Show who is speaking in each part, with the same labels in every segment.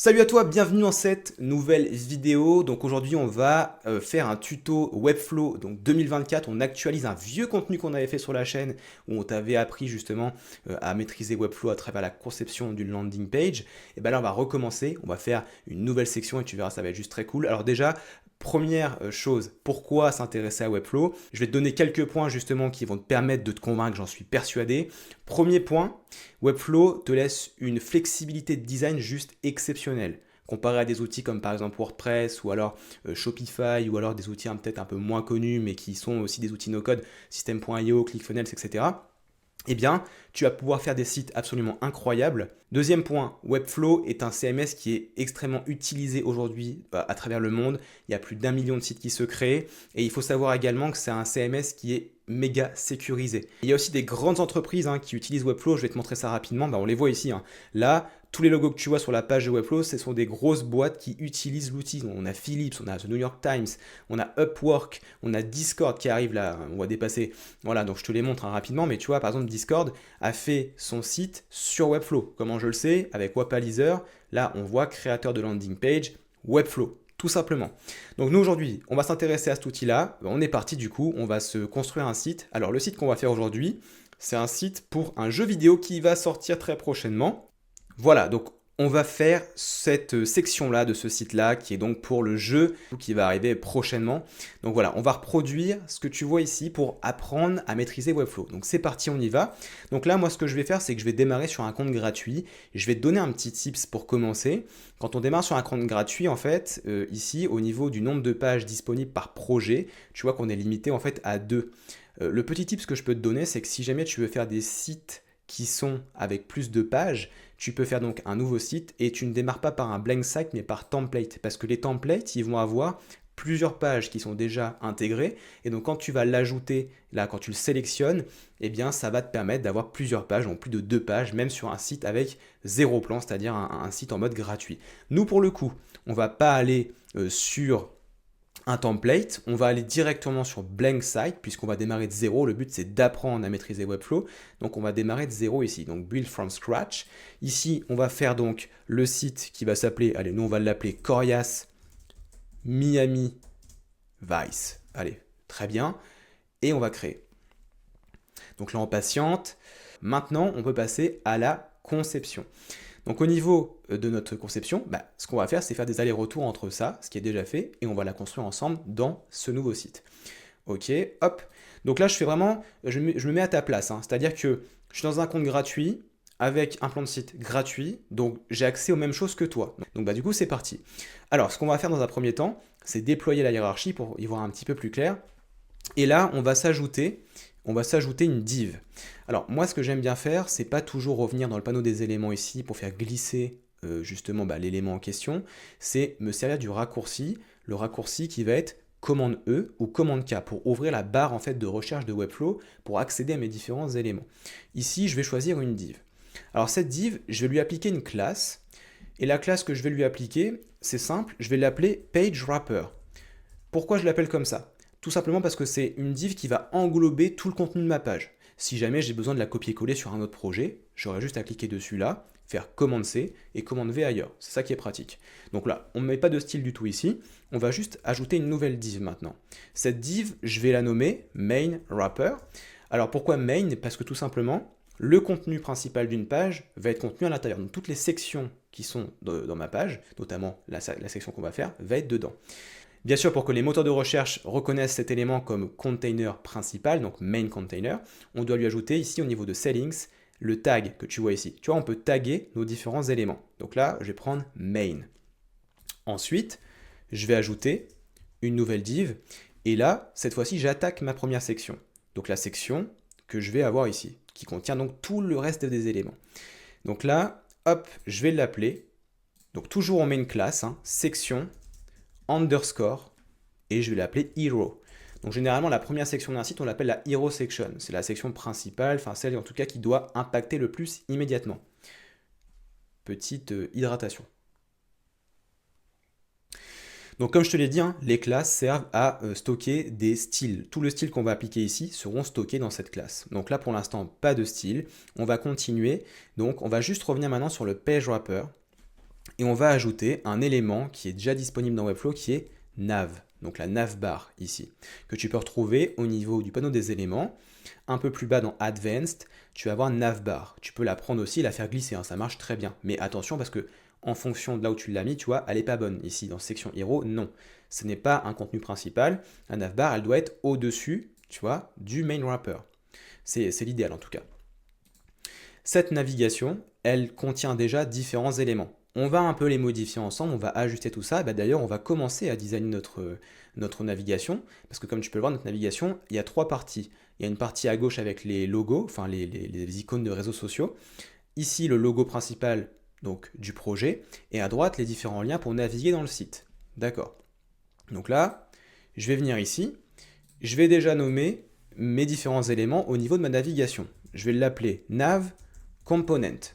Speaker 1: Salut à toi, bienvenue dans cette nouvelle vidéo. Donc aujourd'hui on va faire un tuto Webflow donc 2024. On actualise un vieux contenu qu'on avait fait sur la chaîne où on t'avait appris justement à maîtriser Webflow à travers la conception d'une landing page. Et bien là on va recommencer, on va faire une nouvelle section et tu verras ça va être juste très cool. Alors déjà, première chose, pourquoi s'intéresser à Webflow? Je vais te donner quelques points justement qui vont te permettre de te convaincre, j'en suis persuadé. Premier point, Webflow te laisse une flexibilité de design juste exceptionnelle. Comparé à des outils comme par exemple WordPress ou alors Shopify ou alors des outils peut-être un peu moins connus mais qui sont aussi des outils no-code, System.io, ClickFunnels, etc. Eh bien, tu vas pouvoir faire des sites absolument incroyables. Deuxième point, Webflow est un CMS qui est extrêmement utilisé aujourd'hui à travers le monde. Il y a plus d'1 million de sites qui se créent. Et il faut savoir également que c'est un CMS qui est méga sécurisé. Il y a aussi des grandes entreprises qui utilisent Webflow. Je vais te montrer ça rapidement. On les voit ici. Là, tous les logos que tu vois sur la page de Webflow, ce sont des grosses boîtes qui utilisent l'outil. On a Philips, on a The New York Times, on a Upwork, on a Discord qui arrive là. On va dépasser. Voilà, donc je te les montre rapidement. Mais tu vois, par exemple, Discord a fait son site sur Webflow. Comment je le sais? Avec Wapalizer. Là, on voit créateur de landing page, Webflow. Tout simplement. Donc nous aujourd'hui, on va s'intéresser à cet outil-là. On est parti du coup, on va se construire un site. Alors le site qu'on va faire aujourd'hui, c'est un site pour un jeu vidéo qui va sortir très prochainement. Voilà, donc on va faire cette section-là de ce site-là qui est donc pour le jeu qui va arriver prochainement. Donc voilà, on va reproduire ce que tu vois ici pour apprendre à maîtriser Webflow. Donc c'est parti, on y va. Donc là, moi, ce que je vais faire, c'est que je vais démarrer sur un compte gratuit. Je vais te donner un petit tips pour commencer. Quand on démarre sur un compte gratuit, en fait, ici, au niveau du nombre de pages disponibles par projet, tu vois qu'on est limité en fait à 2. Le petit tips que je peux te donner, c'est que si jamais tu veux faire des sites qui sont avec plus de pages, tu peux faire donc un nouveau site et tu ne démarres pas par un blank site mais par template parce que les templates ils vont avoir plusieurs pages qui sont déjà intégrées et donc quand tu vas l'ajouter là quand tu le sélectionnes eh bien ça va te permettre d'avoir plusieurs pages, donc plus de 2 pages même sur un site avec 0 plan, c'est-à-dire un site en mode gratuit. Nous pour le coup on va pas aller sur un template, on va aller directement sur blank site puisqu'on va démarrer de zéro. Le but c'est d'apprendre à maîtriser Webflow. Donc on va démarrer de zéro ici, donc build from scratch. Ici on va faire donc le site qui va s'appeler, allez nous on va l'appeler Corias Miami Vice. Allez, très bien. Et on va créer. Donc là on patiente. Maintenant on peut passer à la conception. Donc au niveau de notre conception, ce qu'on va faire, c'est faire des allers-retours entre ça, ce qui est déjà fait, et on va la construire ensemble dans ce nouveau site. Ok, hop. Donc là, je fais vraiment, je me mets à ta place. C'est-à-dire que je suis dans un compte gratuit, avec un plan de site gratuit, donc j'ai accès aux mêmes choses que toi. Donc du coup, c'est parti. Alors, ce qu'on va faire dans un premier temps, c'est déployer la hiérarchie pour y voir un petit peu plus clair. Et là, on va s'ajouter une div. Alors moi, ce que j'aime bien faire, c'est pas toujours revenir dans le panneau des éléments ici pour faire glisser justement l'élément en question, c'est me servir du raccourci, le raccourci qui va être commande E ou commande K pour ouvrir la barre en fait de recherche de Webflow pour accéder à mes différents éléments. Ici, je vais choisir une div. Alors cette div, je vais lui appliquer une classe et la classe que je vais lui appliquer, c'est simple, je vais l'appeler PageWrapper. Pourquoi je l'appelle comme ça? Tout simplement parce que c'est une div qui va englober tout le contenu de ma page. Si jamais j'ai besoin de la copier-coller sur un autre projet, j'aurai juste à cliquer dessus là, faire commande C et commande V ailleurs. C'est ça qui est pratique. Donc là, on ne met pas de style du tout ici. On va juste ajouter une nouvelle div maintenant. Cette div, je vais la nommer main wrapper. Alors pourquoi main? Parce que tout simplement, le contenu principal d'une page va être contenu à l'intérieur. Donc toutes les sections qui sont dans ma page, notamment la section qu'on va faire, va être dedans. Bien sûr, pour que les moteurs de recherche reconnaissent cet élément comme container principal, donc main container, on doit lui ajouter ici au niveau de settings le tag que tu vois ici. Tu vois, on peut taguer nos différents éléments. Donc là, je vais prendre main. Ensuite, je vais ajouter une nouvelle div. Et là, cette fois-ci, j'attaque ma première section. Donc la section que je vais avoir ici, qui contient donc tout le reste des éléments. Donc là, hop, je vais l'appeler. Donc toujours on met une classe, section underscore, et je vais l'appeler hero. Donc généralement, la première section d'un site, on l'appelle la hero section. C'est la section principale, enfin celle en tout cas qui doit impacter le plus immédiatement. Petite hydratation. Donc comme je te l'ai dit, les classes servent à stocker des styles. Tous les styles qu'on va appliquer ici seront stockés dans cette classe. Donc là pour l'instant, pas de style. On va continuer. Donc on va juste revenir maintenant sur le page wrapper. Et on va ajouter un élément qui est déjà disponible dans Webflow qui est nav, donc la navbar ici, que tu peux retrouver au niveau du panneau des éléments. Un peu plus bas dans Advanced, tu vas avoir navbar. Tu peux la prendre aussi et la faire glisser, hein, ça marche très bien. Mais attention parce que en fonction de là où tu l'as mis, tu vois, elle n'est pas bonne. Ici, dans section Hero, non. Ce n'est pas un contenu principal. La navbar, elle doit être au-dessus, tu vois, du main wrapper. C'est l'idéal en tout cas. Cette navigation, elle contient déjà différents éléments. On va un peu les modifier ensemble, on va ajuster tout ça. Bah, d'ailleurs, on va commencer à designer notre navigation, parce que comme tu peux le voir, notre navigation, il y a trois parties. Il y a une partie à gauche avec les logos, enfin les icônes de réseaux sociaux. Ici, le logo principal donc, du projet, et à droite, les différents liens pour naviguer dans le site. D'accord. Donc là, je vais venir ici, je vais déjà nommer mes différents éléments au niveau de ma navigation. Je vais l'appeler nav component.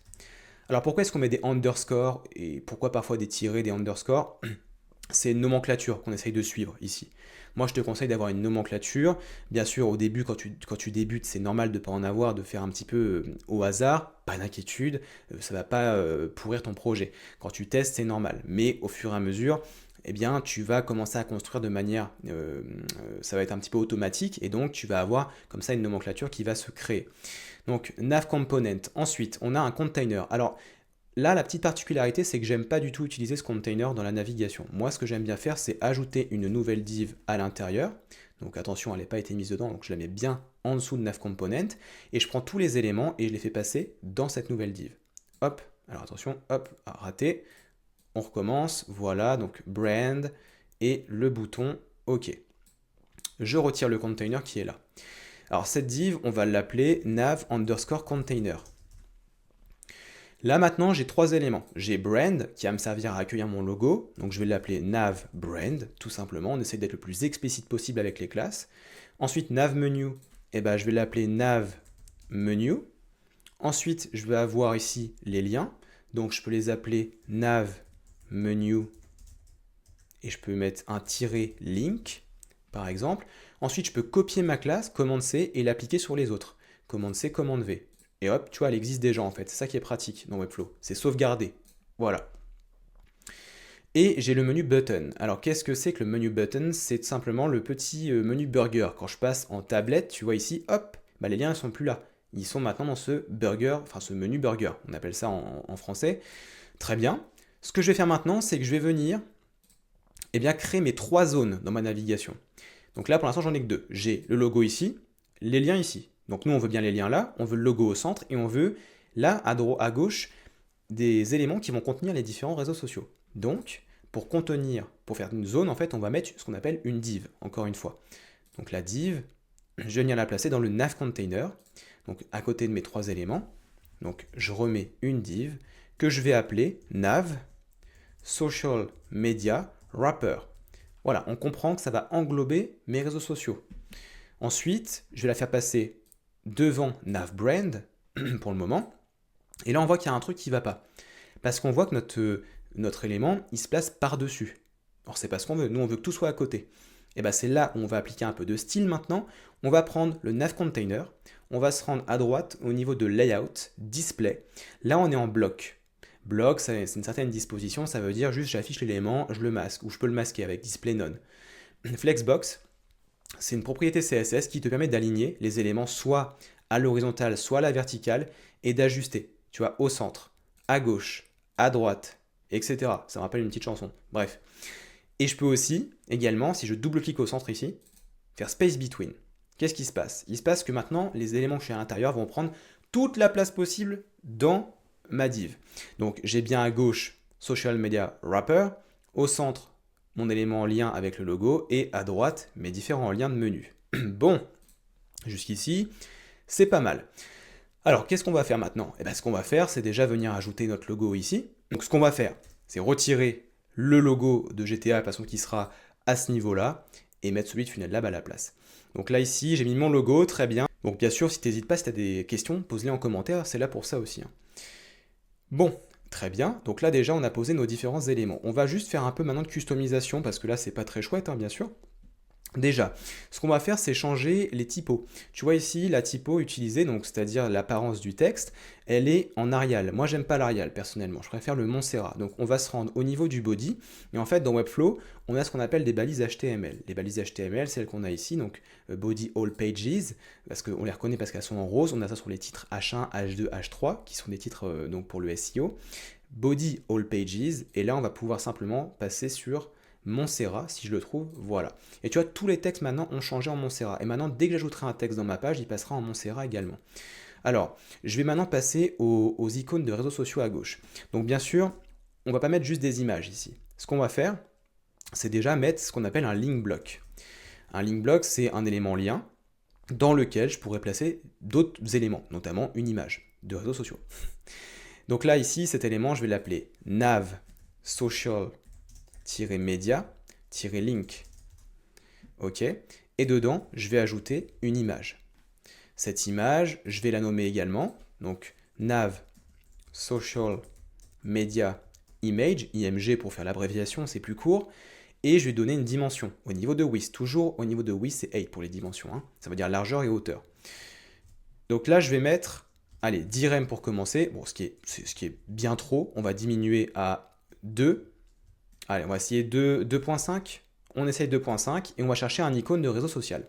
Speaker 1: Alors pourquoi est-ce qu'on met des underscores et pourquoi parfois des tirets, des underscores? C'est une nomenclature qu'on essaye de suivre ici. Moi, je te conseille d'avoir une nomenclature. Bien sûr, au début, quand tu débutes, c'est normal de ne pas en avoir, de faire un petit peu au hasard. Pas d'inquiétude, ça ne va pas pourrir ton projet. Quand tu testes, c'est normal. Mais au fur et à mesure, eh bien, tu vas commencer à construire de manière, ça va être un petit peu automatique, et donc tu vas avoir comme ça une nomenclature qui va se créer. Donc, nav component. Ensuite, on a un container. Alors, là, la petite particularité, c'est que j'aime pas du tout utiliser ce container dans la navigation. Moi, ce que j'aime bien faire, c'est ajouter une nouvelle div à l'intérieur. Donc attention, elle n'a pas été mise dedans, donc je la mets bien en dessous de nav component. Et je prends tous les éléments et je les fais passer dans cette nouvelle div. Hop, alors attention, hop, raté. On recommence, voilà, donc brand et le bouton OK. Je retire le container qui est là. Alors cette div, on va l'appeler nav underscore container. Là maintenant, j'ai trois éléments. J'ai brand qui va me servir à accueillir mon logo, donc je vais l'appeler nav brand, tout simplement. On essaie d'être le plus explicite possible avec les classes. Ensuite, nav menu, eh ben, je vais l'appeler nav menu. Ensuite, je vais avoir ici les liens, donc je peux les appeler nav menu et je peux mettre un tiret link, par exemple. Ensuite, je peux copier ma classe, commande C, et l'appliquer sur les autres. Commande C, commande V. Et hop, tu vois, elle existe déjà en fait. C'est ça qui est pratique dans Webflow. C'est sauvegarder. Voilà. Et j'ai le menu button. Alors qu'est-ce que c'est que le menu button? C'est simplement le petit menu burger. Quand je passe en tablette, tu vois ici, hop, bah les liens ne sont plus là. Ils sont maintenant dans ce burger, enfin ce menu burger. On appelle ça en français. Très bien. Ce que je vais faire maintenant, c'est que je vais venir créer mes trois zones dans ma navigation. Donc là, pour l'instant, j'en ai que deux. J'ai le logo ici, les liens ici. Donc nous, on veut bien les liens là, on veut le logo au centre et on veut là, à gauche, des éléments qui vont contenir les différents réseaux sociaux. Donc, pour faire une zone, en fait, on va mettre ce qu'on appelle une div, encore une fois. Donc la div, je vais venir la placer dans le nav container, donc à côté de mes trois éléments. Donc je remets une div que je vais appeler nav social media wrapper. Voilà, on comprend que ça va englober mes réseaux sociaux. Ensuite, je vais la faire passer devant nav brand pour le moment. Et là, on voit qu'il y a un truc qui ne va pas. Parce qu'on voit que notre élément, il se place par-dessus. Alors, c'est pas ce qu'on veut. Nous, on veut que tout soit à côté. Et bien, c'est là où on va appliquer un peu de style maintenant. On va prendre le nav container. On va se rendre à droite au niveau de layout, display. Là, on est en bloc. Bloc, c'est une certaine disposition. Ça veut dire juste j'affiche l'élément, je le masque. Ou je peux le masquer avec display none. Flexbox, c'est une propriété CSS qui te permet d'aligner les éléments soit à l'horizontale, soit à la verticale et d'ajuster, tu vois, au centre, à gauche, à droite, etc. Ça me rappelle une petite chanson. Bref. Et je peux aussi, également, si je double-clique au centre ici, faire Space Between. Qu'est-ce qui se passe? Il se passe que maintenant, les éléments que j'ai à l'intérieur vont prendre toute la place possible dans ma div. Donc, j'ai bien à gauche Social Media Wrapper, au centre, mon élément en lien avec le logo, et à droite, mes différents liens de menu. Bon, jusqu'ici, c'est pas mal. Alors, qu'est-ce qu'on va faire maintenant? Ce qu'on va faire, c'est déjà venir ajouter notre logo ici. Donc, ce qu'on va faire, c'est retirer le logo de GTA de façon qu'il sera à ce niveau-là, et mettre celui de Funnel Lab à la place. Donc là, ici, j'ai mis mon logo, très bien. Donc, bien sûr, si tu n'hésites pas, si tu as des questions, pose-les en commentaire, c'est là pour ça aussi. Bon, très bien. Donc là, déjà, on a posé nos différents éléments. On va juste faire un peu maintenant de customisation, parce que là, c'est pas très chouette, bien sûr. Déjà, ce qu'on va faire, c'est changer les typos. Tu vois ici, la typo utilisée, donc c'est-à-dire l'apparence du texte, elle est en Arial. Moi, j'aime pas l'Arial personnellement, je préfère le Montserrat. Donc, on va se rendre au niveau du body. Et en fait, dans Webflow, on a ce qu'on appelle des balises HTML. Les balises HTML, celles qu'on a ici, donc body all pages, parce qu'on les reconnaît parce qu'elles sont en rose. On a ça sur les titres H1, H2, H3, qui sont des titres donc pour le SEO. Body all pages, et là, on va pouvoir simplement passer sur Montserrat, si je le trouve, voilà. Et tu vois, tous les textes maintenant ont changé en Montserrat. Et maintenant, dès que j'ajouterai un texte dans ma page, il passera en Montserrat également. Alors, je vais maintenant passer aux icônes de réseaux sociaux à gauche. Donc bien sûr, on ne va pas mettre juste des images ici. Ce qu'on va faire, c'est déjà mettre ce qu'on appelle un link block. Un link block, c'est un élément lien dans lequel je pourrais placer d'autres éléments, notamment une image de réseaux sociaux. Donc là, ici, cet élément, je vais l'appeler nav social-media-link. OK. Et dedans, je vais ajouter une image. Cette image, je vais la nommer également. Donc, nav social media image, IMG pour faire l'abréviation, c'est plus court. Et je vais donner une dimension au niveau de width. Toujours au niveau de width, c'est 8 pour les dimensions. Hein. Ça veut dire largeur et hauteur. Donc là, je vais mettre, allez, 10 rem pour commencer. Bon, ce qui est bien trop. On va diminuer à 2. Allez, on va essayer 2.5. On essaye 2.5 et on va chercher un icône de réseau social.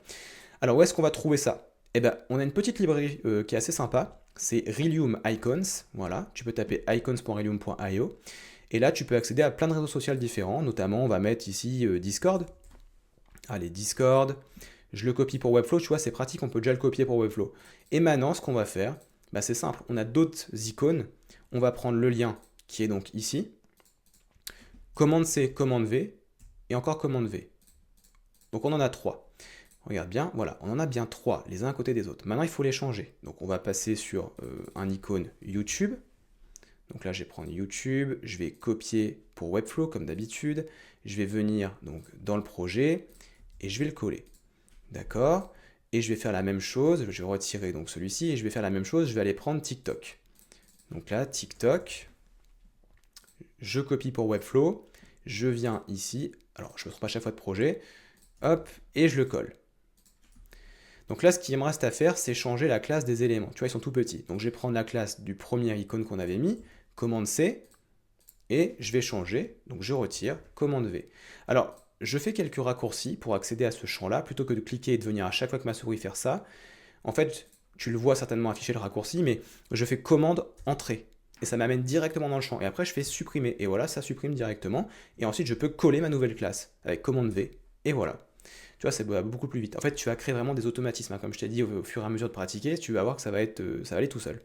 Speaker 1: Alors, où est-ce qu'on va trouver ça? Eh bien, on a une petite librairie qui est assez sympa. C'est Relium Icons. Voilà, tu peux taper icons.relium.io. Et là, tu peux accéder à plein de réseaux sociaux différents. Notamment, on va mettre ici Discord. Allez, Discord. Je le copie pour Webflow. Tu vois, c'est pratique, on peut déjà le copier pour Webflow. Et maintenant, ce qu'on va faire, bah, c'est simple. On a d'autres icônes. On va prendre le lien qui est donc ici. Commande C, commande V. Et encore commande V. Donc on en a 3. Regarde bien, voilà, on en a bien 3, les uns à côté des autres. Maintenant, il faut les changer. Donc on va passer sur un icône YouTube. Donc là, je vais prendre YouTube, je vais copier pour Webflow comme d'habitude. Je vais venir donc dans le projet et je vais le coller. D'accord? Et je vais faire la même chose, je vais retirer donc celui-ci et je vais faire la même chose, je vais aller prendre TikTok. Donc là, TikTok, je copie pour Webflow, je viens ici, alors je ne me trompe pas à chaque fois de projet, hop, et je le colle. Donc là, ce qu'il me reste à faire, c'est changer la classe des éléments. Tu vois, ils sont tout petits. Donc je vais prendre la classe du premier icône qu'on avait mis, commande C, et je vais changer. Donc je retire, commande V. Alors, je fais quelques raccourcis pour accéder à ce champ-là, plutôt que de cliquer et de venir à chaque fois que ma souris faire ça. En fait, tu le vois certainement afficher le raccourci, mais je fais commande entrée. Et ça m'amène directement dans le champ. Et après, je fais supprimer. Et voilà, ça supprime directement. Et ensuite, je peux coller ma nouvelle classe avec commande V. Et voilà. Tu vois, ça va beaucoup plus vite. En fait, tu vas créer vraiment des automatismes. Hein. Comme je t'ai dit, au fur et à mesure de pratiquer, tu vas voir que ça va aller tout seul.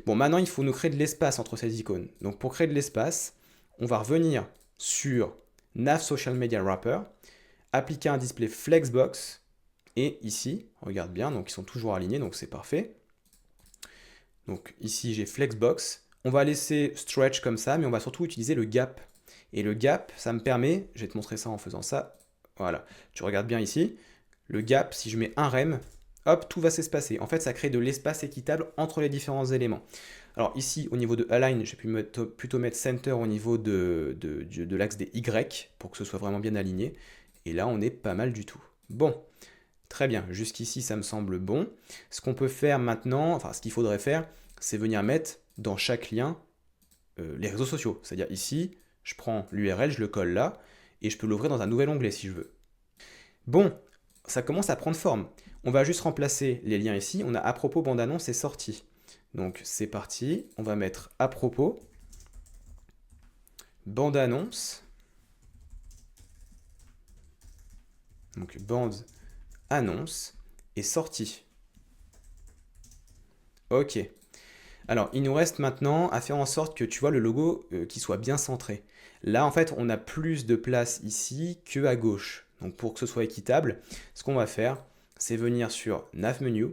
Speaker 1: Bon, maintenant, il faut nous créer de l'espace entre ces icônes. Donc, pour créer de l'espace, on va revenir sur Nav Social Media Wrapper, appliquer un display Flexbox, et ici, regarde bien, donc ils sont toujours alignés, donc c'est parfait. Donc ici, j'ai Flexbox. On va laisser Stretch comme ça, mais on va surtout utiliser le Gap. Et le Gap, ça me permet, je vais te montrer ça en faisant ça, voilà, tu regardes bien ici, le Gap, si je mets un rem, hop, tout va s'espacer. En fait, ça crée de l'espace équitable entre les différents éléments. Alors ici, au niveau de Align, j'ai plutôt mettre Center au niveau de l'axe des Y, pour que ce soit vraiment bien aligné. Et là, on est pas mal du tout. Bon, très bien, jusqu'ici, ça me semble bon. Ce qu'on peut faire maintenant, enfin, ce qu'il faudrait faire, c'est venir mettre dans chaque lien les réseaux sociaux. C'est-à-dire ici, je prends l'URL, je le colle là, et je peux l'ouvrir dans un nouvel onglet si je veux. Bon, ça commence à prendre forme. On va juste remplacer les liens ici. On a à propos, bande annonce et sortie. Donc c'est parti. On va mettre à propos, bande annonce. Donc bande annonce et sortie. Ok. Alors, il nous reste maintenant à faire en sorte que tu vois le logo qui soit bien centré. Là, en fait, on a plus de place ici que à gauche. Donc, pour que ce soit équitable, ce qu'on va faire, c'est venir sur Nav Menu.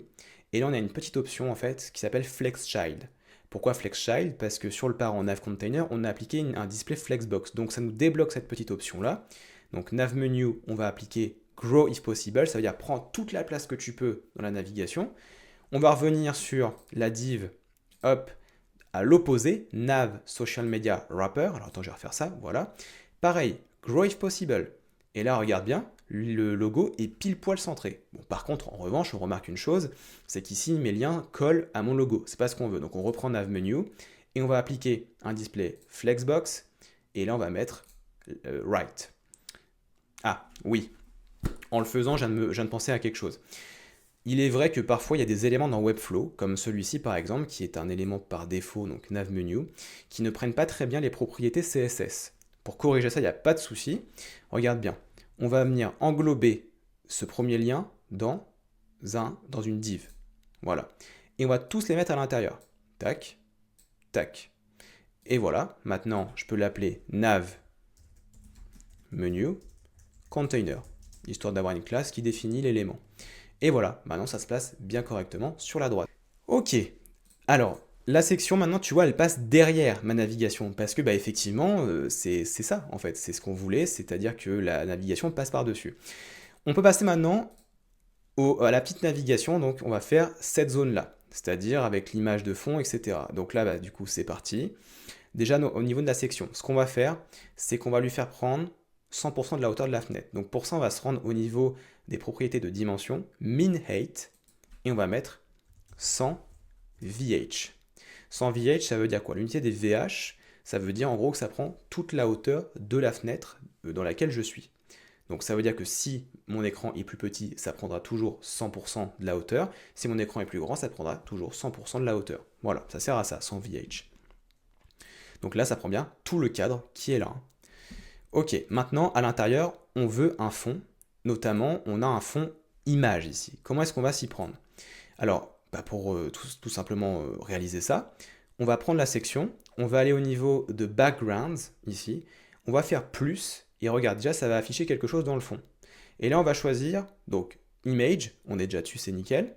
Speaker 1: Et là, on a une petite option, en fait, qui s'appelle Flex Child. Pourquoi Flex Child? Parce que sur le parent Nav Container, on a appliqué un display Flexbox. Donc, ça nous débloque cette petite option-là. Donc, Nav Menu, on va appliquer Grow if possible. Ça veut dire prends toute la place que tu peux dans la navigation. On va revenir sur la div hop, à l'opposé, Nav Social Media Wrapper. Alors attends, je vais refaire ça, voilà. Pareil, Grow if possible. Et là, regarde bien, le logo est pile poil centré. Bon, par contre, en revanche, on remarque une chose, c'est qu'ici, mes liens collent à mon logo. C'est pas ce qu'on veut. Donc on reprend Nav Menu et on va appliquer un display Flexbox et là, on va mettre Right. Ah, oui. En le faisant, je viens de penser à quelque chose. Il est vrai que parfois, il y a des éléments dans Webflow, comme celui-ci par exemple, qui est un élément par défaut, donc Nav Menu, qui ne prennent pas très bien les propriétés CSS. Pour corriger ça, il n'y a pas de souci. Regarde bien. On va venir englober ce premier lien dans une div. Voilà. Et on va tous les mettre à l'intérieur. Tac, tac. Et voilà. Maintenant, je peux l'appeler Nav Menu Container, histoire d'avoir une classe qui définit l'élément. Et voilà, maintenant ça se place bien correctement sur la droite. Ok, alors la section maintenant, tu vois, elle passe derrière ma navigation, parce que bah, effectivement, c'est ça en fait, c'est ce qu'on voulait, c'est-à-dire que la navigation passe par-dessus. On peut passer maintenant à la petite navigation, donc on va faire cette zone-là, c'est-à-dire avec l'image de fond, etc. Donc là, bah, du coup, c'est parti. Déjà, au niveau de la section, ce qu'on va faire, c'est qu'on va lui faire prendre 100% de la hauteur de la fenêtre. Donc pour ça, on va se rendre au niveau des propriétés de dimension, min height, et on va mettre 100 VH. 100 VH, ça veut dire quoi? L'unité des VH, ça veut dire en gros que ça prend toute la hauteur de la fenêtre dans laquelle je suis. Donc ça veut dire que si mon écran est plus petit, ça prendra toujours 100% de la hauteur. Si mon écran est plus grand, ça prendra toujours 100% de la hauteur. Voilà, ça sert à ça, 100 VH. Donc là, ça prend bien tout le cadre qui est là. Ok, maintenant, à l'intérieur, on veut un fond. Notamment, on a un fond image ici. Comment est-ce qu'on va s'y prendre? Alors, bah pour tout simplement réaliser ça, on va prendre la section, on va aller au niveau de Backgrounds, ici, on va faire plus, et regarde, déjà, ça va afficher quelque chose dans le fond. Et là, on va choisir, donc, Image, on est déjà dessus, c'est nickel.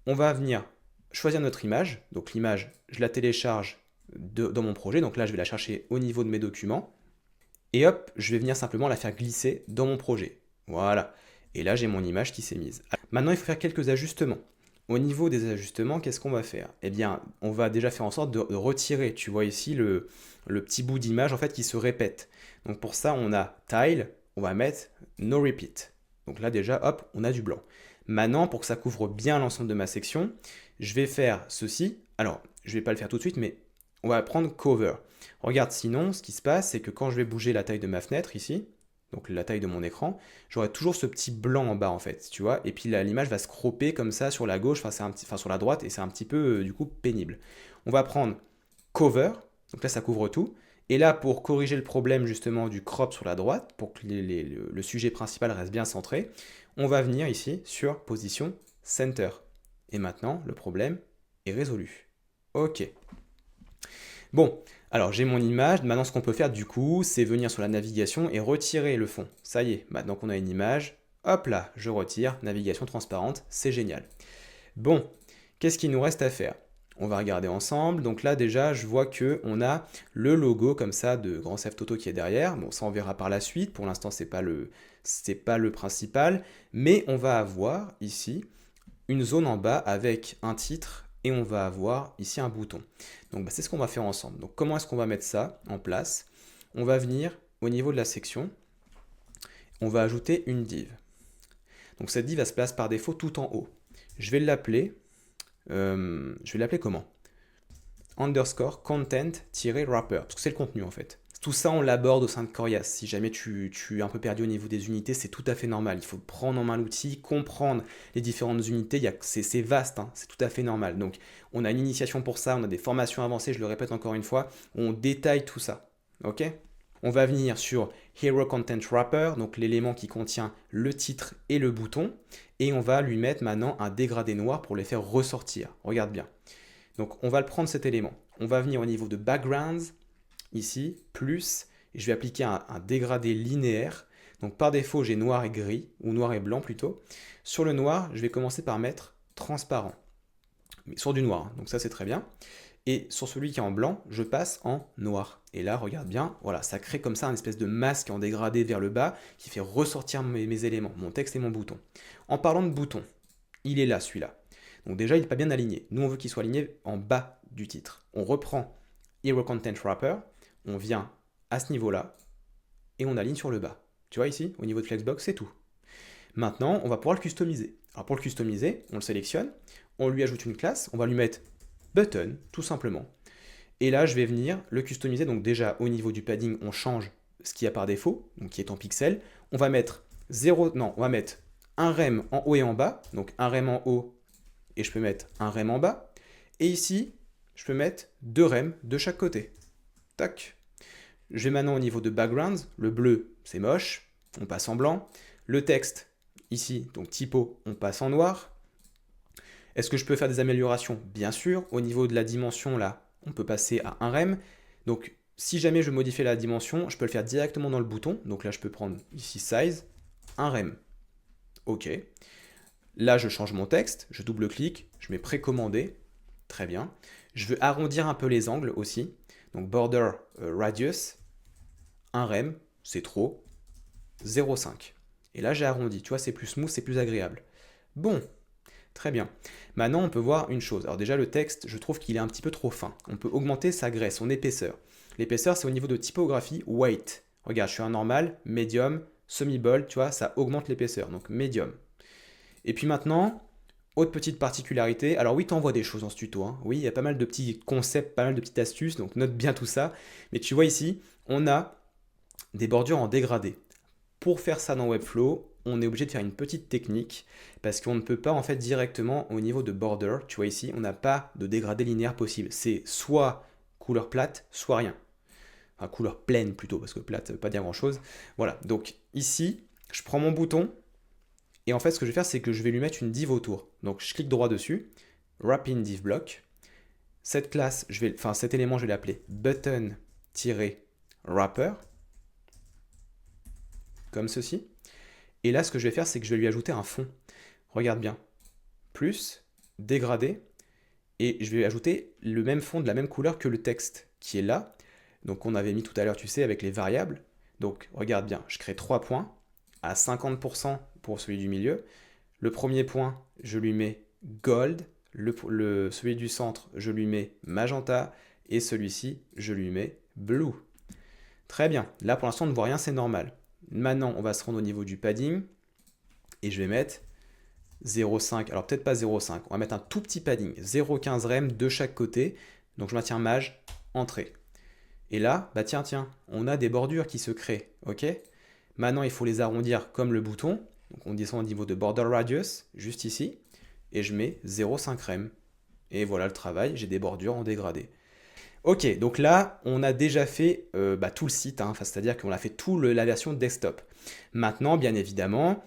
Speaker 1: On va venir choisir notre image, donc l'image, je la télécharge dans mon projet, donc là, je vais la chercher au niveau de mes documents. Et hop, je vais venir simplement la faire glisser dans mon projet. Voilà. Et là, j'ai mon image qui s'est mise. Maintenant, il faut faire quelques ajustements. Au niveau des ajustements, qu'est-ce qu'on va faire? Eh bien, on va déjà faire en sorte de retirer. Tu vois ici le petit bout d'image en fait qui se répète. Donc pour ça, on a Tile, on va mettre No Repeat. Donc là déjà, hop, on a du blanc. Maintenant, pour que ça couvre bien l'ensemble de ma section, je vais faire ceci. Alors, je ne vais pas le faire tout de suite, mais on va prendre Cover. Regarde, sinon, ce qui se passe, c'est que quand je vais bouger la taille de ma fenêtre ici, donc la taille de mon écran, j'aurai toujours ce petit blanc en bas en fait, tu vois, et puis l'image va se cropper comme ça sur la gauche, enfin sur la droite, et c'est un petit peu du coup pénible. On va prendre Cover, donc là ça couvre tout, et là pour corriger le problème justement du crop sur la droite, pour que le sujet principal reste bien centré, on va venir ici sur Position Center. Et maintenant, le problème est résolu. Ok. Bon, alors j'ai mon image, maintenant ce qu'on peut faire du coup, c'est venir sur la navigation et retirer le fond. Ça y est, maintenant qu'on a une image, hop là, je retire, navigation transparente, c'est génial. Bon, qu'est-ce qu'il nous reste à faire? On va regarder ensemble, donc là déjà je vois que on a le logo comme ça de Grand Theft Auto qui est derrière, bon ça on verra par la suite, pour l'instant c'est pas le principal, mais on va avoir ici une zone en bas avec un titre et on va avoir ici un bouton. Donc bah, c'est ce qu'on va faire ensemble. Donc comment est-ce qu'on va mettre ça en place? On va venir au niveau de la section, on va ajouter une div. Donc cette div elle se place par défaut tout en haut. Je vais l'appeler comment? Underscore content-wrapper, parce que c'est le contenu en fait. Tout ça, on l'aborde au sein de Corias. Si jamais tu es un peu perdu au niveau des unités, c'est tout à fait normal. Il faut prendre en main l'outil, comprendre les différentes unités. C'est vaste, hein, c'est tout à fait normal. Donc, on a une initiation pour ça, on a des formations avancées, je le répète encore une fois, où on détaille tout ça. Ok? On va venir sur Hero Content Wrapper, donc l'élément qui contient le titre et le bouton, et on va lui mettre maintenant un dégradé noir pour les faire ressortir. Regarde bien. Donc, on va le prendre cet élément. On va venir au niveau de Backgrounds, ici, plus, et je vais appliquer un dégradé linéaire. Donc par défaut, j'ai noir et gris, ou noir et blanc plutôt. Sur le noir, je vais commencer par mettre transparent. Mais sur du noir, hein, donc ça c'est très bien. Et sur celui qui est en blanc, je passe en noir. Et là, regarde bien, voilà, ça crée comme ça un espèce de masque en dégradé vers le bas qui fait ressortir mes éléments, mon texte et mon bouton. En parlant de bouton, il est là celui-là. Donc déjà, il n'est pas bien aligné. Nous, on veut qu'il soit aligné en bas du titre. On reprend Hero Content Wrapper, on vient à ce niveau-là et on aligne sur le bas. Tu vois ici, au niveau de Flexbox, c'est tout. Maintenant, on va pouvoir le customiser. Alors pour le customiser, on le sélectionne, on lui ajoute une classe, on va lui mettre button, tout simplement. Et là, je vais venir le customiser. Donc déjà, au niveau du padding, on change ce qu'il y a par défaut, donc qui est en pixels. On va mettre 0, non, on va mettre un rem en haut et en bas. Donc un rem en haut et je peux mettre un rem en bas. Et ici, je peux mettre 2 rems de chaque côté. Tac. Je vais maintenant au niveau de backgrounds. Le bleu, c'est moche. On passe en blanc. Le texte, ici, donc typo, on passe en noir. Est-ce que je peux faire des améliorations? Bien sûr. Au niveau de la dimension, là, on peut passer à un rem. Donc, si jamais je modifie la dimension, je peux le faire directement dans le bouton. Donc là, je peux prendre ici size, un rem. OK. Là, je change mon texte, je double-clique, je mets précommandé. Très bien. Je veux arrondir un peu les angles aussi. Donc border radius, un rem, c'est trop, 0,5. Et là, j'ai arrondi. Tu vois, c'est plus smooth, c'est plus agréable. Bon, très bien. Maintenant, on peut voir une chose. Alors déjà, le texte, je trouve qu'il est un petit peu trop fin. On peut augmenter sa graisse, son épaisseur. L'épaisseur, c'est au niveau de typographie, weight. Regarde, je suis un normal, medium, semi-bold, tu vois, ça augmente l'épaisseur. Donc medium. Et puis maintenant, autre petite particularité. Alors oui, tu envoies des choses dans ce tuto, hein. Oui, il y a pas mal de petits concepts, pas mal de petites astuces, donc note bien tout ça. Mais tu vois ici, on a des bordures en dégradé. Pour faire ça dans Webflow, on est obligé de faire une petite technique parce qu'on ne peut pas en fait directement au niveau de border, tu vois ici, on n'a pas de dégradé linéaire possible. C'est soit couleur plate, soit rien. Enfin, couleur pleine plutôt, parce que plate, ça veut pas dire grand chose. Voilà, donc ici, je prends mon bouton et en fait, ce que je vais faire, c'est que je vais lui mettre une div autour. Donc je clique droit dessus, wrap in div block. Cette classe, cet élément, je vais l'appeler button-wrapper, comme ceci. Et là, ce que je vais faire, c'est que je vais lui ajouter un fond. Regarde bien. Plus, dégradé, et je vais ajouter le même fond de la même couleur que le texte qui est là. Donc on avait mis tout à l'heure, tu sais, avec les variables. Donc regarde bien, je crée 3 points à 50% pour celui du milieu. Le premier point, je lui mets gold. Celui du centre, je lui mets magenta. Et celui-ci, je lui mets blue. Très bien. Là, pour l'instant, on ne voit rien, c'est normal. Maintenant, on va se rendre au niveau du padding. Et je vais mettre 0,5. Alors, peut-être pas 0,5. On va mettre un tout petit padding. 0,15 rem de chaque côté. Donc, je maintiens maj, entrée. Et là, bah tiens, on a des bordures qui se créent. OK? Maintenant, il faut les arrondir comme le bouton. Donc, on descend au niveau de border radius, juste ici. Et je mets 0,5 rem. Et voilà le travail. J'ai des bordures en dégradé. Ok, donc là, on a déjà fait tout le site, hein, c'est-à-dire qu'on a fait la version desktop. Maintenant, bien évidemment,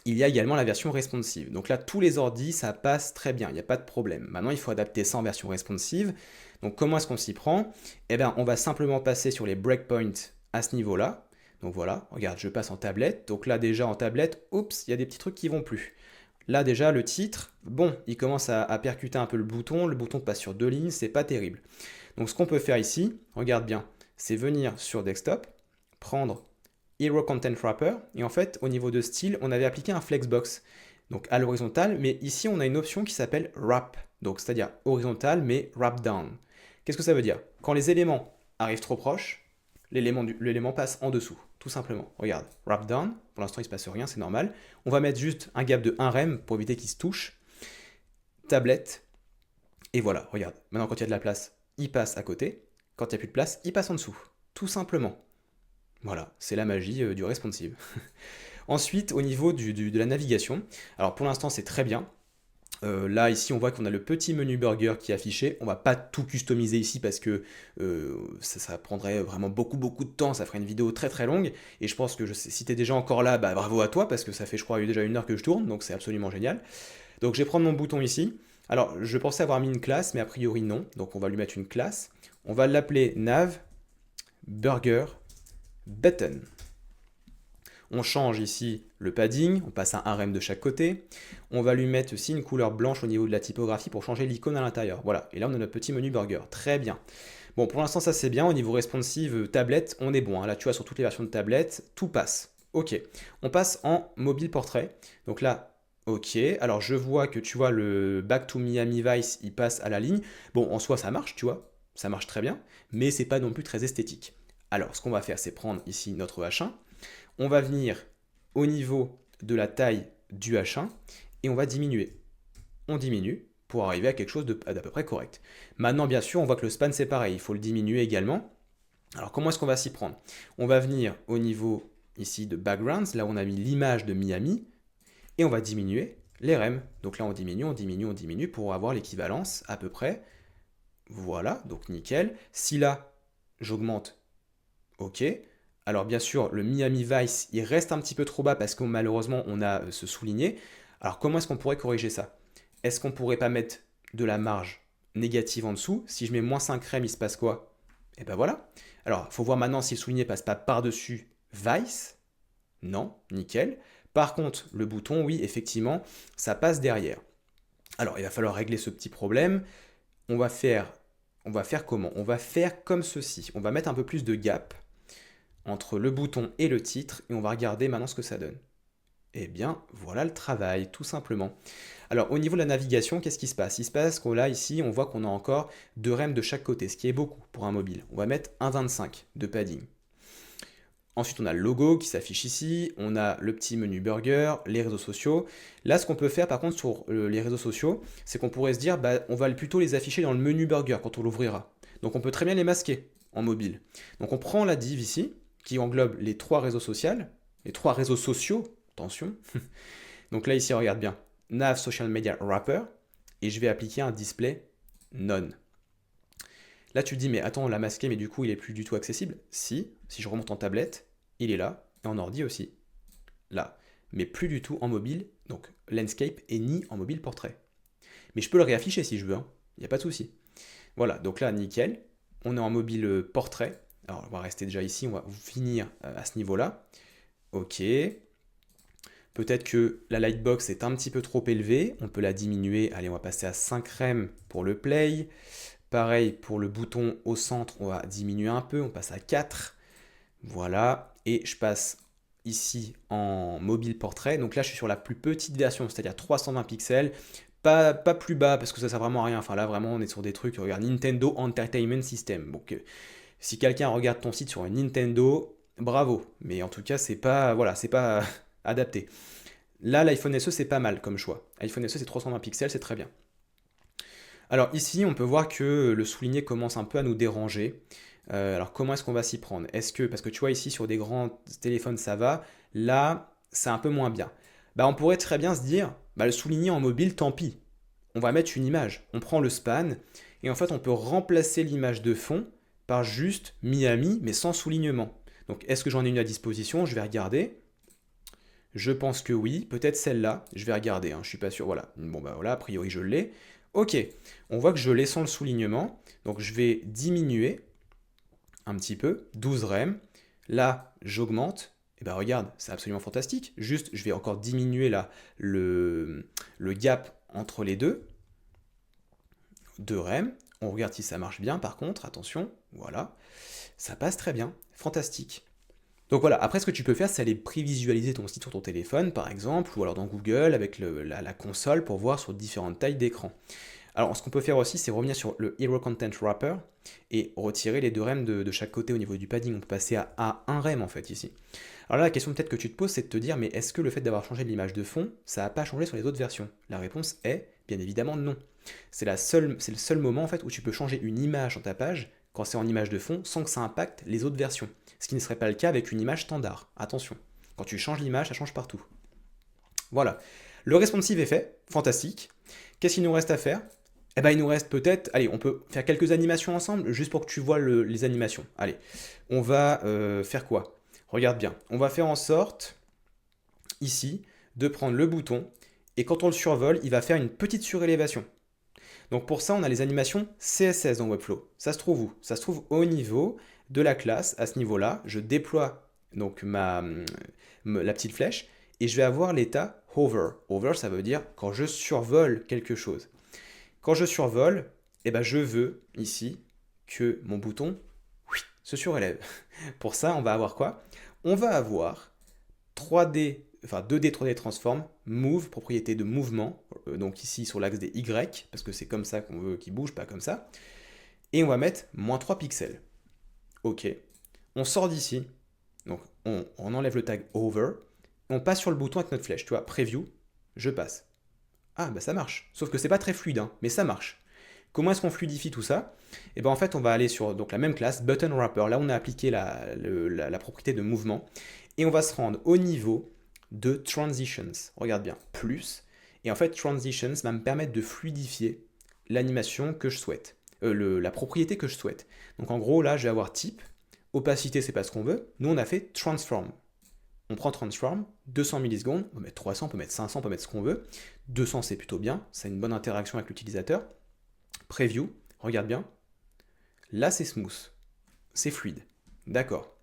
Speaker 1: il y a également la version responsive. Donc là, tous les ordis, ça passe très bien, il n'y a pas de problème. Maintenant, il faut adapter ça en version responsive. Donc comment est-ce qu'on s'y prend? Eh bien, on va simplement passer sur les breakpoints à ce niveau-là. Donc voilà, regarde, je passe en tablette. Donc là, déjà en tablette, oups, il y a des petits trucs qui vont plus. Là, déjà, le titre, bon, il commence à percuter un peu le bouton passe sur 2 lignes, c'est pas terrible. Donc ce qu'on peut faire ici, regarde bien, c'est venir sur Desktop, prendre Hero Content Wrapper, et en fait, au niveau de style, on avait appliqué un flexbox, donc à l'horizontale, mais ici, on a une option qui s'appelle Wrap, donc c'est-à-dire horizontal, mais Wrap Down. Qu'est-ce que ça veut dire? Quand les éléments arrivent trop proches, l'élément passe en dessous, tout simplement. Regarde, Wrap Down, pour l'instant, il ne se passe rien, c'est normal. On va mettre juste un gap de 1 rem pour éviter qu'il se touche. Tablette, et voilà, regarde, maintenant quand il y a de la place, il passe à côté. Quand il n'y a plus de place, il passe en dessous. Tout simplement. Voilà, c'est la magie du responsive. Ensuite, au niveau de la navigation, alors pour l'instant c'est très bien. Là, ici, on voit qu'on a le petit menu burger qui est affiché. On va pas tout customiser ici parce que ça prendrait vraiment beaucoup de temps. Ça ferait une vidéo très très longue. Et je pense que si tu es déjà encore là, bah, bravo à toi parce que ça fait, je crois, déjà 1 heure que je tourne. Donc c'est absolument génial. Donc je vais prendre mon bouton ici. Alors, je pensais avoir mis une classe, mais a priori non. Donc on va lui mettre une classe. On va l'appeler nav burger button. On change ici le padding, on passe à un rem de chaque côté. On va lui mettre aussi une couleur blanche au niveau de la typographie pour changer l'icône à l'intérieur. Voilà, et là on a notre petit menu burger. Très bien. Bon, pour l'instant ça c'est bien. Au niveau responsive tablette, on est bon, hein. Là tu vois, sur toutes les versions de tablette, tout passe. Ok, on passe en mobile portrait. Donc là, ok, alors je vois que tu vois le Back to Miami Vice, il passe à la ligne. Bon, en soi ça marche, tu vois, ça marche très bien, mais c'est pas non plus très esthétique. Alors, ce qu'on va faire, c'est prendre ici notre H1. On va venir au niveau de la taille du H1 et on va diminuer. On diminue pour arriver à quelque chose d'à peu près correct. Maintenant, bien sûr, on voit que le span, c'est pareil. Il faut le diminuer également. Alors, comment est-ce qu'on va s'y prendre? On va venir au niveau ici de backgrounds, là où on a mis l'image de Miami, et on va diminuer les rem. Donc là, on diminue, on diminue, on diminue pour avoir l'équivalence à peu près. Voilà, donc nickel. Si là, j'augmente, ok. Alors bien sûr, le Miami Vice, il reste un petit peu trop bas parce que malheureusement, on a ce souligné. Alors comment est-ce qu'on pourrait corriger ça? Est-ce qu'on pourrait pas mettre de la marge négative en dessous? Si je mets moins 5 rem, il se passe quoi? Et ben voilà. Alors, il faut voir maintenant si le souligné passe pas par-dessus Vice. Non, nickel. Par contre, le bouton, oui, effectivement, ça passe derrière. Alors, il va falloir régler ce petit problème. On va faire, on va faire comment? On va faire comme ceci. On va mettre un peu plus de gap entre le bouton et le titre et on va regarder maintenant ce que ça donne. Eh bien, voilà le travail, tout simplement. Alors, au niveau de la navigation, qu'est-ce qui se passe? Il se passe qu'on là, ici, on voit qu'on a encore 2 rem de chaque côté, ce qui est beaucoup pour un mobile. On va mettre 1,25 de padding. Ensuite, on a le logo qui s'affiche ici, on a le petit menu burger, les réseaux sociaux. Là, ce qu'on peut faire par contre sur les réseaux sociaux, c'est qu'on pourrait se dire, bah, on va plutôt les afficher dans le menu burger quand on l'ouvrira. Donc on peut très bien les masquer en mobile. Donc on prend la div ici, qui englobe les 3 réseaux sociaux, attention. Donc là, ici, regarde bien, Nav Social Media Wrapper, et je vais appliquer un display none. Là, tu te dis, mais attends, on l'a masqué, mais du coup, il est plus du tout accessible. Si je remonte en tablette, il est là, et en ordi aussi. Là. Mais plus du tout en mobile, donc landscape et ni en mobile portrait. Mais je peux le réafficher si je veux, hein. Il n'y a pas de souci. Voilà, donc là, nickel. On est en mobile portrait. Alors, on va rester déjà ici, on va finir à ce niveau-là. Ok. Peut-être que la lightbox est un petit peu trop élevée. On peut la diminuer. Allez, on va passer à 5 rem pour le play. Pareil pour le bouton au centre, on va diminuer un peu, on passe à 4. Voilà, et je passe ici en mobile portrait. Donc là, je suis sur la plus petite version, c'est-à-dire 320 pixels. Pas plus bas parce que ça sert vraiment à rien. Enfin là, vraiment, on est sur des trucs, regarde, Nintendo Entertainment System. Donc si quelqu'un regarde ton site sur un Nintendo, bravo. Mais en tout cas, c'est pas, voilà, c'est pas adapté. Là, l'iPhone SE, c'est pas mal comme choix. iPhone SE, c'est 320 pixels, c'est très bien. Alors ici, on peut voir que le souligné commence un peu à nous déranger. Alors comment est-ce qu'on va s'y prendre? Est-ce que, parce que tu vois ici sur des grands téléphones ça va, là c'est un peu moins bien. Bah on pourrait très bien se dire, bah le souligné en mobile, tant pis. On va mettre une image. On prend le span et en fait on peut remplacer l'image de fond par juste Miami mais sans soulignement. Donc est-ce que j'en ai une à disposition? Je vais regarder. Je pense que oui, peut-être celle-là. Je vais regarder, hein, je suis pas sûr. Voilà. Bon bah voilà, a priori je l'ai. Ok, on voit que je l'ai sans le soulignement. Donc je vais diminuer un petit peu, 12 rem. Là, j'augmente. Et ben regarde, c'est absolument fantastique. Juste, je vais encore diminuer là le gap entre les deux. 2 rem. On regarde si ça marche bien par contre, attention. Voilà, ça passe très bien, fantastique. Donc voilà, après ce que tu peux faire, c'est aller prévisualiser ton site sur ton téléphone, par exemple, ou alors dans Google avec la console pour voir sur différentes tailles d'écran. Alors ce qu'on peut faire aussi, c'est revenir sur le Hero Content Wrapper et retirer les 2 rem de chaque côté au niveau du padding. On peut passer à 1 rem en fait ici. Alors là, la question peut-être que tu te poses, c'est de te dire, mais est-ce que le fait d'avoir changé l'image de fond, ça n'a pas changé sur les autres versions? La réponse est, bien évidemment, non. C'est le seul moment en fait où tu peux changer une image dans ta page quand c'est en image de fond sans que ça impacte les autres versions. Ce qui ne serait pas le cas avec une image standard. Attention, quand tu changes l'image, ça change partout. Voilà. Le responsive est fait, fantastique. Qu'est-ce qu'il nous reste à faire? Eh ben, il nous reste peut-être, allez, on peut faire quelques animations ensemble, juste pour que tu vois les animations. Allez, on va faire quoi? Regarde bien, on va faire en sorte, ici, de prendre le bouton, et quand on le survole, il va faire une petite surélévation. Donc pour ça, on a les animations CSS dans Webflow. Ça se trouve où? Ça se trouve au niveau de la classe, à ce niveau-là. Je déploie donc la petite flèche, et je vais avoir l'état hover. Hover, ça veut dire quand je survole quelque chose. Quand je survole, eh ben je veux ici que mon bouton se surélève. Pour ça, on va avoir quoi? On va avoir 3D, enfin 2D, 3D transform, move, propriété de mouvement, donc ici sur l'axe des Y, parce que c'est comme ça qu'on veut qu'il bouge, pas comme ça. Et on va mettre moins 3 pixels. Ok. On sort d'ici, donc on enlève le tag over, on passe sur le bouton avec notre flèche, tu vois, preview, je passe. Ah, bah ça marche. Sauf que c'est pas très fluide, hein, mais ça marche. Comment est-ce qu'on fluidifie tout ça? Et ben en fait, on va aller sur donc, la même classe, button wrapper. Là, on a appliqué la propriété de mouvement. Et on va se rendre au niveau de transitions. Regarde bien, plus. Et en fait, transitions va me permettre de fluidifier l'animation que je souhaite, la propriété que je souhaite. Donc en gros, là, je vais avoir type, opacité, c'est pas ce qu'on veut. Nous, on a fait transform. On prend transform, 200 millisecondes, on peut mettre 300, on peut mettre 500, on peut mettre ce qu'on veut. 200, c'est plutôt bien, ça a une bonne interaction avec l'utilisateur. Preview, regarde bien. Là, c'est smooth, c'est fluide. D'accord.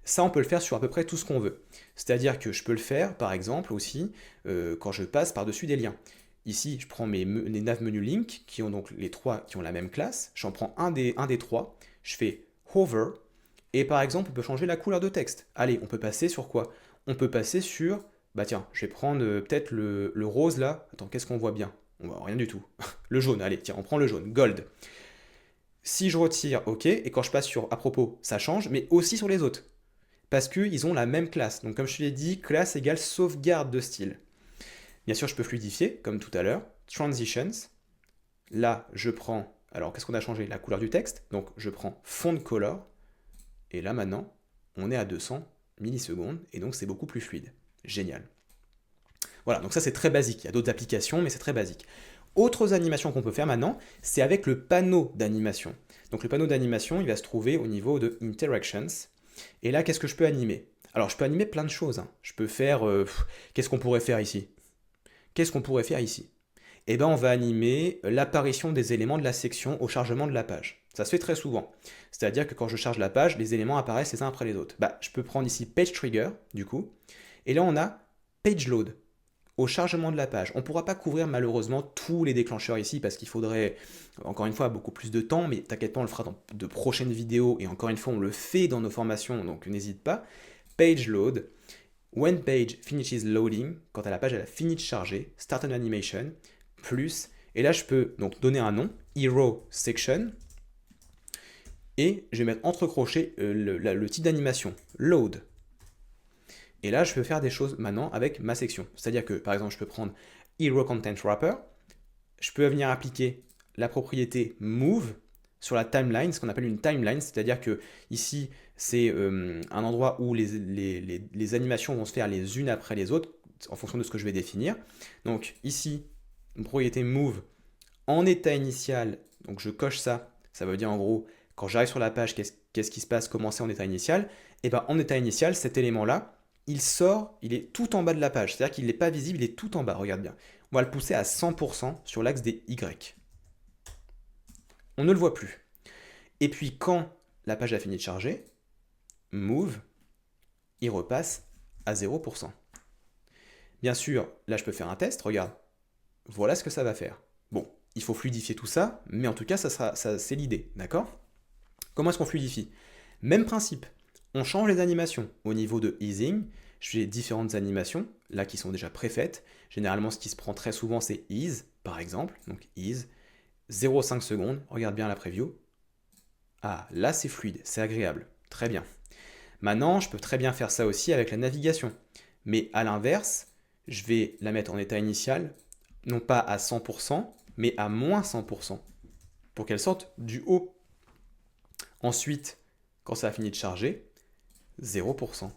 Speaker 1: Ça, on peut le faire sur à peu près tout ce qu'on veut. C'est-à-dire que je peux le faire, par exemple, aussi, quand je passe par-dessus des liens. Ici, je prends les nav menu link, qui ont donc les trois qui ont la même classe. J'en prends un des trois. Je fais hover. Et par exemple, on peut changer la couleur de texte. Allez, on peut passer sur quoi? On peut passer sur... Bah tiens, je vais prendre peut-être le rose là. Attends, qu'est-ce qu'on voit bien? On voit rien du tout. Le jaune, allez, tiens, on prend le jaune. Gold. Si je retire, ok, et quand je passe sur à propos, ça change, mais aussi sur les autres. Parce qu'ils ont la même classe. Donc comme je te l'ai dit, classe égale sauvegarde de style. Bien sûr, je peux fluidifier, comme tout à l'heure. Transitions. Là, je prends... Alors, qu'est-ce qu'on a changé? La couleur du texte. Donc, je prends font color. Et là, maintenant, on est à 200 millisecondes. Et donc, c'est beaucoup plus fluide. Génial. Voilà, donc ça, c'est très basique. Il y a d'autres applications, mais c'est très basique. Autres animations qu'on peut faire maintenant, c'est avec le panneau d'animation. Donc, le panneau d'animation, il va se trouver au niveau de Interactions. Et là, qu'est-ce que je peux animer? Alors, je peux animer plein de choses, hein. Je peux faire... qu'est-ce qu'on pourrait faire ici? Qu'est-ce qu'on pourrait faire ici? Eh bien, on va animer l'apparition des éléments de la section au chargement de la page. Ça se fait très souvent. C'est-à-dire que quand je charge la page, les éléments apparaissent les uns après les autres. Bah, je peux prendre ici Page Trigger, du coup. Et là, on a Page Load, au chargement de la page. On ne pourra pas couvrir malheureusement tous les déclencheurs ici parce qu'il faudrait, encore une fois, beaucoup plus de temps. Mais t'inquiète pas, on le fera dans de prochaines vidéos. Et encore une fois, on le fait dans nos formations, donc n'hésite pas. Page Load. When page finishes loading, quand la page elle a fini de charger, start an animation, plus, et là je peux donc donner un nom, hero section, et je vais mettre entre crochets le type d'animation, load. Et là je peux faire des choses maintenant avec ma section. C'est-à-dire que par exemple je peux prendre hero content wrapper, je peux venir appliquer la propriété move sur la timeline, ce qu'on appelle une timeline, c'est-à-dire que ici c'est un endroit où les animations vont se faire les unes après les autres en fonction de ce que je vais définir. Donc ici, une propriété move en état initial, donc je coche ça, ça veut dire en gros quand j'arrive sur la page, qu'est-ce qui se passe, comment c'est en état initial? Et bien en état initial, cet élément-là, il sort, il est tout en bas de la page, c'est-à-dire qu'il n'est pas visible, il est tout en bas, regarde bien. On va le pousser à 100% sur l'axe des Y. On ne le voit plus. Et puis quand la page a fini de charger, move, il repasse à 0%. Bien sûr, là je peux faire un test, regarde. Voilà ce que ça va faire. Bon, il faut fluidifier tout ça, mais en tout cas, ça, c'est l'idée, d'accord? Comment est-ce qu'on fluidifie? Même principe, on change les animations. Au niveau de easing, j'ai différentes animations, là qui sont déjà préfaites. Généralement, ce qui se prend très souvent, c'est ease, par exemple. Donc ease, 0,5 secondes, regarde bien la preview. Ah, là c'est fluide, c'est agréable, très bien. Maintenant, je peux très bien faire ça aussi avec la navigation. Mais à l'inverse, je vais la mettre en état initial, non pas à 100%, mais à moins 100%, pour qu'elle sorte du haut. Ensuite, quand ça a fini de charger, 0%.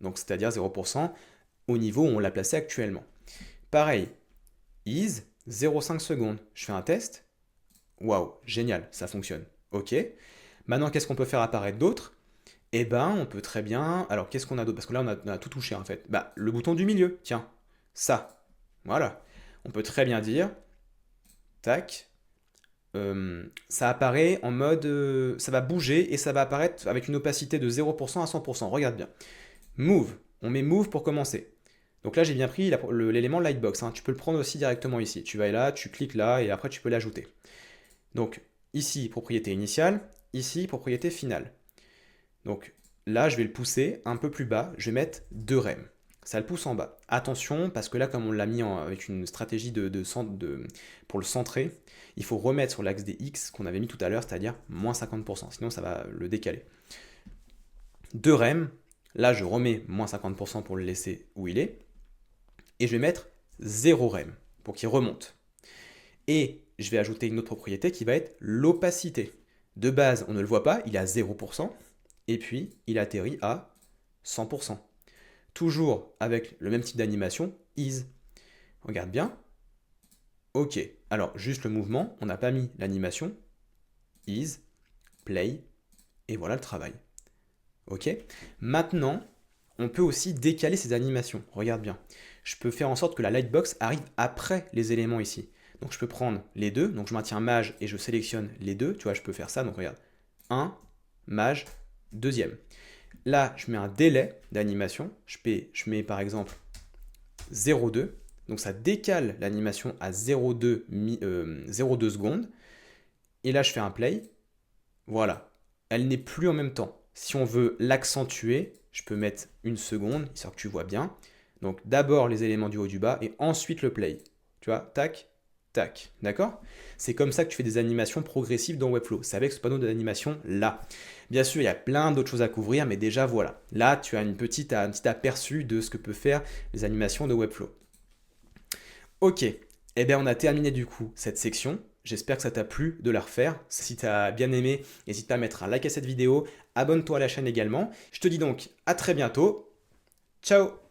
Speaker 1: Donc c'est-à-dire 0% au niveau où on l'a placé actuellement. Pareil, ease, 0,5 secondes. Je fais un test. Waouh, génial, ça fonctionne. Ok. Maintenant, qu'est-ce qu'on peut faire apparaître d'autre? Eh ben, on peut très bien... Alors, qu'est-ce qu'on a d'autre? Parce que là, on a tout touché, en fait. Bah, le bouton du milieu, tiens. Ça. Voilà. On peut très bien dire... Tac. Ça apparaît en mode... ça va bouger et ça va apparaître avec une opacité de 0% à 100%. Regarde bien. Move. On met move pour commencer. Donc là, j'ai bien pris l'élément Lightbox, hein. Tu peux le prendre aussi directement ici. Tu vas là, tu cliques là et après, tu peux l'ajouter. Donc, ici, propriété initiale. Ici, propriété finale. Donc là, je vais le pousser un peu plus bas, je vais mettre 2 rem. Ça le pousse en bas. Attention, parce que là, comme on l'a mis avec une stratégie pour le centrer, il faut remettre sur l'axe des X qu'on avait mis tout à l'heure, c'est-à-dire moins 50%, sinon ça va le décaler. 2 rem, Là, je remets moins 50% pour le laisser où il est. Et je vais mettre 0 rem pour qu'il remonte. Et je vais ajouter une autre propriété qui va être l'opacité. De base, on ne le voit pas, il est à 0%. Et puis, il atterrit à 100%. Toujours avec le même type d'animation, is. Regarde bien. Ok, alors juste le mouvement, on n'a pas mis l'animation. Is, play, et voilà le travail. Ok. Maintenant, on peut aussi décaler ces animations. Regarde bien. Je peux faire en sorte que la lightbox arrive après les éléments ici. Donc je peux prendre les deux. Donc je maintiens mage et je sélectionne les deux. Tu vois, je peux faire ça. Donc regarde. 1, mage, deuxième. Là, je mets un délai d'animation. Je mets par exemple 0,2. Donc ça décale l'animation à 0,2 secondes. Et là, je fais un play. Voilà. Elle n'est plus en même temps. Si on veut l'accentuer, je peux mettre une seconde, histoire que tu vois bien. Donc d'abord les éléments du haut du bas et ensuite le play. Tu vois, tac, tac. D'accord? C'est comme ça que tu fais des animations progressives dans Webflow. C'est avec ce panneau d'animation là. Bien sûr, il y a plein d'autres choses à couvrir, mais déjà voilà. Là, tu as un petit aperçu de ce que peut faire les animations de Webflow. Ok, eh bien on a terminé du coup cette section. J'espère que ça t'a plu de la refaire. Si tu as bien aimé, n'hésite pas à mettre un like à cette vidéo, abonne-toi à la chaîne également. Je te dis donc à très bientôt. Ciao!